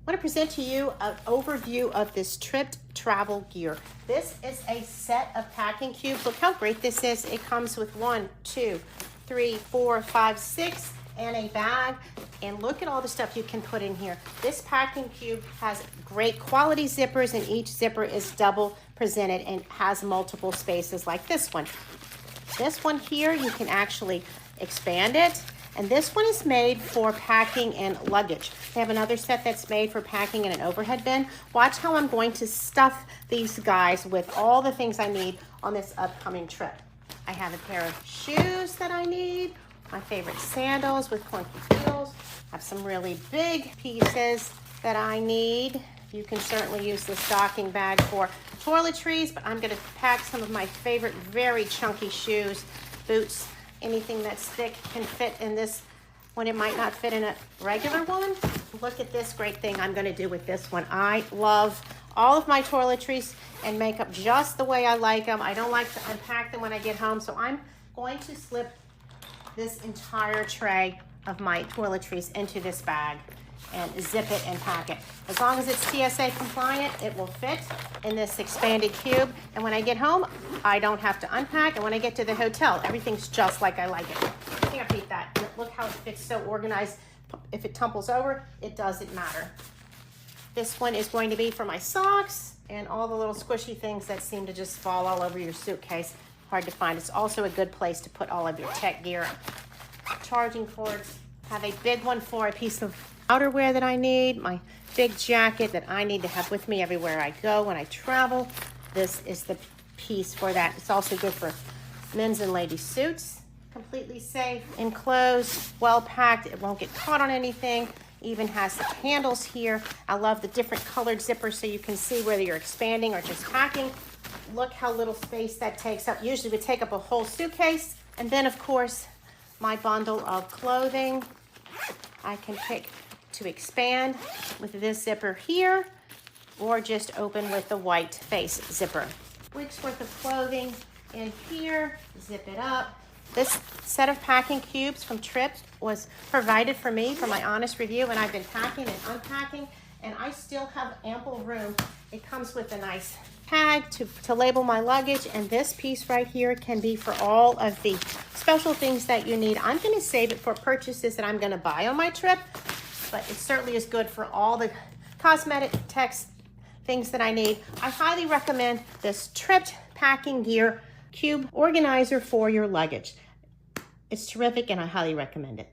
I want to present to you an overview of this tripped travel gear. This is a set of packing cubes. Look how great this is. It comes with 1, 2, 3, 4, 5, 6, and a bag. And look at all the stuff you can put in here. This packing cube has great quality zippers, and each zipper is double presented and has multiple spaces like this one. This one here, you can actually expand it. And this one is made for packing and luggage. They have another set that's made for packing in an overhead bin. Watch how I'm going to stuff these guys with all the things I need on this upcoming trip. I have a pair of shoes that I need, my favorite sandals with pointy heels. I have some really big pieces that I need. You can certainly use the stocking bag for toiletries, but I'm gonna pack some of my favorite very chunky shoes, boots. Anything that's thick can fit in this one. It might not fit in a regular one. Look at this great thing I'm gonna do with this one. I love all of my toiletries and makeup just the way I like them. I don't like to unpack them when I get home, so I'm going to slip this entire tray of my toiletries into this bag and zip it and pack it. As long as it's TSA compliant, it will fit in this expanded cube. And when I get home, I don't have to unpack. And when I get to the hotel, everything's just like I like it. I can't beat that. And look how it fits so organized. If it tumbles over, it doesn't matter. This one is going to be for my socks and all the little squishy things that seem to just fall all over your suitcase. Hard to find. It's also a good place to put all of your tech gear. Charging cords. Have a big one for a piece of outerwear that I need, my big jacket that I need to have with me everywhere I go when I travel. This is the piece for that. It's also good for men's and ladies' suits. Completely safe, enclosed, well packed. It won't get caught on anything. Even has the handles here. I love the different colored zippers so you can see whether you're expanding or just packing. Look how little space that takes up. Usually would take up a whole suitcase. And then of course, my bundle of clothing. I can pick to expand with this zipper here, or just open with the white face zipper. Week's worth of clothing in here, zip it up. This set of packing cubes from Trip was provided for me for my honest review, and I've been packing and unpacking, and I still have ample room. It comes with a nice tag to label my luggage, and this piece right here can be for all of the special things that you need. I'm gonna save it for purchases that I'm gonna buy on my trip, but it certainly is good for all the cosmetic text things that I need. I highly recommend this Tripped Packing Gear Cube Organizer for your luggage. It's terrific and I highly recommend it.